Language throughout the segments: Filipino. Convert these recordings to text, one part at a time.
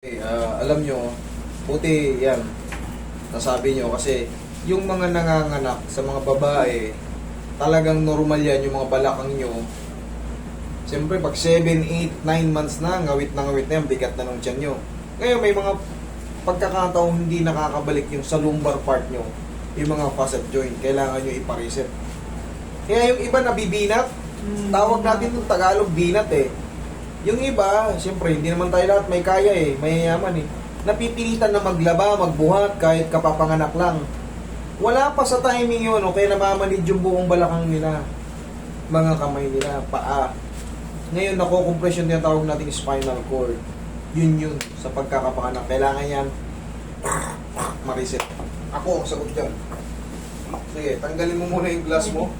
Alam nyo, buti yan, nasabi nyo kasi yung mga nanganganak sa mga babae, talagang normal yan yung mga balakang nyo. Siyempre pag 7, 8, 9 months na, ngawit na yan, bigat na ng tiyan nyo. Ngayon may mga pagkakataong hindi nakakabalik yung sa lumbar part nyo, yung mga facet joint, kailangan nyo ipareset. Kaya yung iba nabibinat, tawag natin yung Tagalog binat eh. Yung iba, siyempre, hindi naman tayo lahat may kaya eh, mayayaman eh. Napipilitan na maglaba, magbuhat, kahit kapapanganak lang. Wala pa sa timing yun, o kaya namamanid yung buong balakang nila. Mga kamay nila, paa. Ngayon, nakokompress yung tinatawag nating spinal cord. Yun sa pagkakapanganak. Kailangan yan, ma-reset. Ako, ang sagot dyan. Sige, tanggalin mo muna yung glass mo.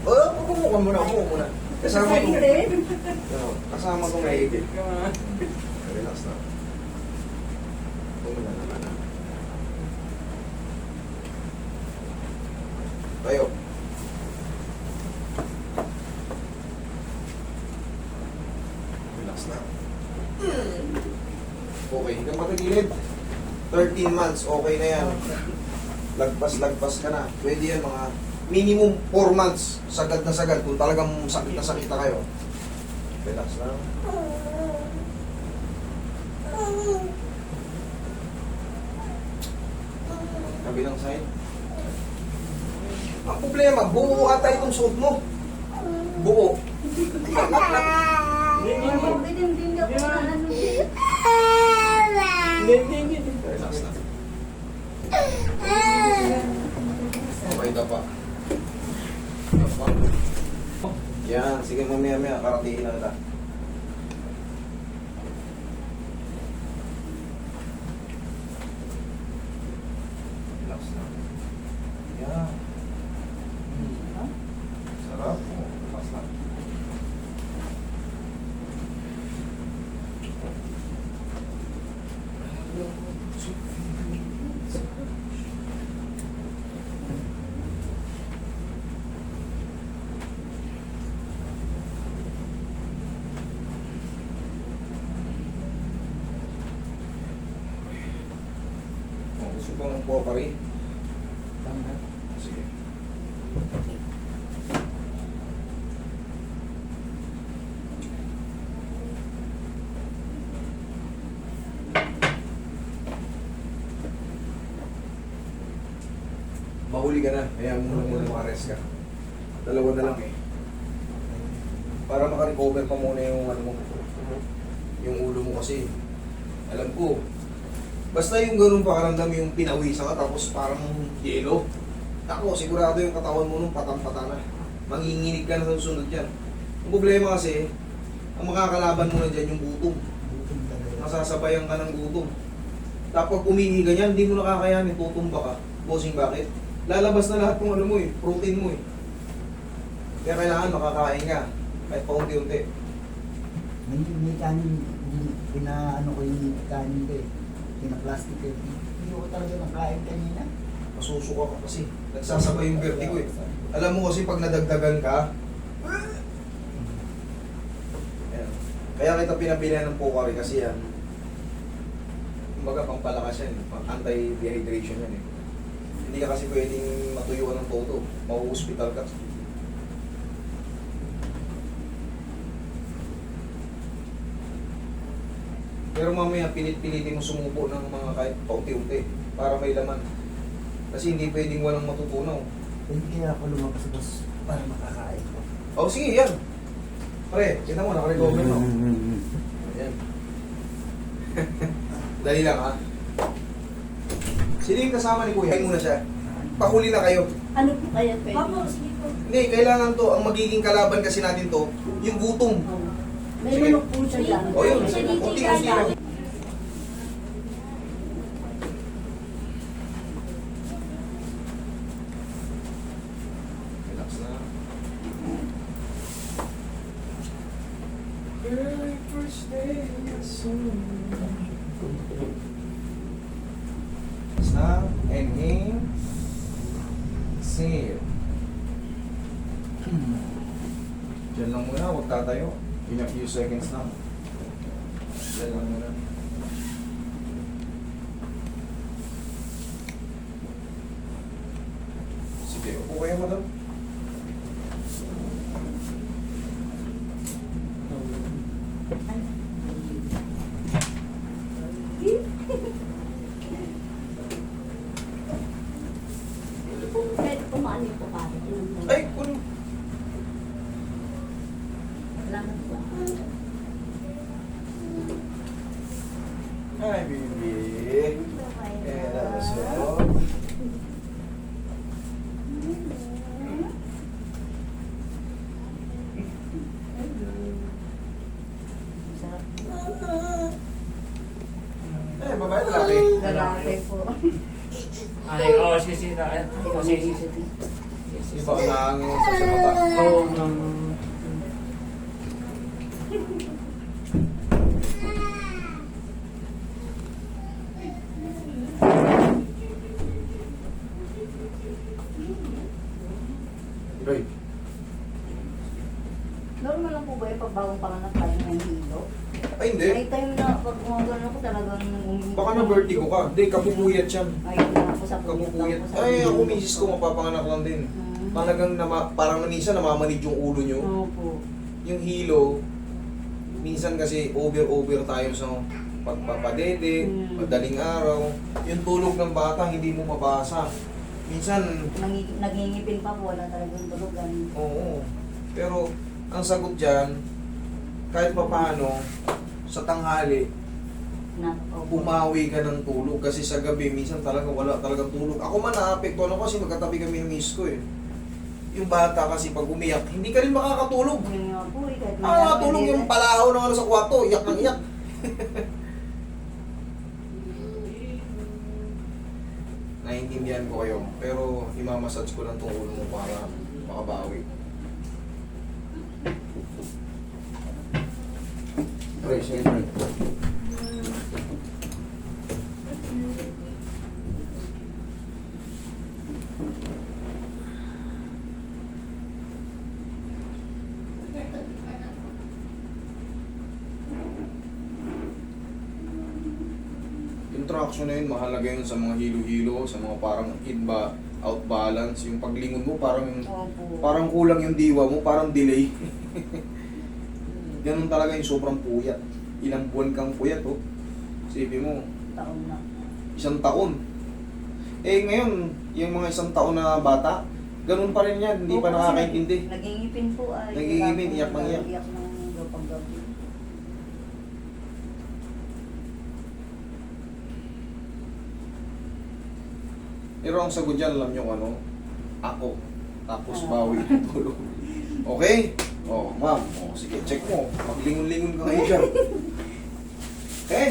Pagkumuha muna, muna. Kasama ko. Kasama ko may higit. Relax na. Tumula naman na. Tayo. Relax na. Okay, hanggang matagilid. 13 months, okay na yan. Lagpas ka na. Pwede yan mga minimum 4 months, sagad na sagad, kung talagang sakit na kayo. Relax lang. Kabilang side. Ang problema, buo ata itong suot mo. Buo. Relax lang. Okay na pa. Yan, sige mamaya karatiin na kita. Relax na. Yan. Sarap. Relax na. Gusto ko ng pokari. Sige. Mahuli ka na, kaya muna makarest ka. Dalawa na lang eh. Para makarecover pa muna yung ano mo. Yung ulo mo kasi. Alam ko, basta yung ganun pakaramdam yung pinawisan ka tapos parang yelo. Ako, sigurado yung katawan mo nung patang-pata na. Manginginig ka na sa susunod dyan. Ang problema kasi, ang makakalaban mo na dyan yung gutom. Masasabayan ka ng gutom. Tapos umihi ka niyan, hindi mo nakakayanin, tutumba ka. Bossing, bakit? Lalabas na lahat ng ano mo eh, protein mo eh. Kaya kailangan makakain ka, kahit paunti-unti. May kanin, pinaano ko yung kanin ko eh. Pinaplastic ko eh. Hindi ko talaga nakain kanina. Masusuka ka kasi. Nagsasabay yung vertigo eh. Alam mo kasi pag nadagdagan ka, ayan. Kaya kita pinabilihan ng Pocari kasi yan. Kumbaga pampalakas yan, anti-dehydration yan eh. Hindi ka kasi pwedeng matuyuan ng todo. Mau-hospital ka. Pero mamaya pilit-pilitin mo sumubo ng mga kahit paunti-unti para may laman. Kasi hindi pwedeng walang matutunaw. Hindi kaya ako lumabas para makakain ko. Oh, sige, yan. Pre, kita mo, nakarecover no? Ayan. Dali lang ha. Sino yung kasama ni Kuya? Kain muna siya. Pahuli na kayo. Ano po kaya pwede? Opo, sige po. Hindi, kailangan to. Ang magiging kalaban kasi natin to, yung gutom. May Sige. manok po siya dyan. O yun, Siya dito unti-unti lang. Relax na. Very first day I saw you. Relax na. Inhale. Exhale. Diyan lang muna, huwag tatayo. In a few seconds lang. Dahil lang muna. Sige, upo kayo, madam. Pwede pumaano po pare. Ay, kun... Salamat po. Ay, baby. Eh, so... Sarap. Eh, babae lalaki. Lalaki po. Ay, oo, sisi na. Oo, sisi. Iba ang nangangin sa mata. Oo, ma'am. Roy, Normal lang po ba yung pagbagong panganak tayo ng hilo? ay hindi. May time na pag gumagano ako talagang Baka na vertigo ka. Hindi, kapupuyat yan. Ayun na ako sa Kapupuyat. Ay, ako misis ko mapapanganak lang din. Talagang parang minsan namamanid yung ulo nyo. Opo. Yung hilo, minsan kasi over tayo sa pagpapadede, madaling araw. Yung tulog ng bata, hindi mo mabasa. Minsan, Nagingipin pa po, wala talagang tulugan. oo. Pero, ang sagot dyan, kahit papaano, sa tanghali, Na, opo. bumawi ka ng tulog. Kasi sa gabi, minsan talaga wala talagang tulog. Ako man naapekto ano kasi magkatabi kami ng miss ko eh. Yung bata kasi pag umiyak, hindi ka rin makakatulog. Yun nga po eh, kahit Tulog yung palahaw ng ano sa kwarto, iyak ng iyak. Naiintindihan ko kayo, pero imamassage ko lang itong ulo mo para makabawi. Pre, sige pre. Yung traction na yun, mahalaga yun sa mga hilo-hilo, sa mga parang out balance. Yung paglingon mo, Opo. parang kulang yung diwa mo, parang delay. Ganun talaga yung sobrang puyat. Ilang buwan kang puyat, oh. Isipin mo, Taon na. 1 taon. Eh ngayon, yung mga 1 taon na bata, ganun pa rin yan, hindi pa Opo, nakakaintindi. Nagingipin po ay. Nagingipin, iyak ng iyak. Iyak ng gapang-gabi. Pero ang sagot dyan, alam nyo kung ano? Ako. Tapos Ah. bawi ng tulog. Okay? Oh, ma'am. Oh, sige, check mo. Maglingon-lingon ka ngayon dyan. Okay?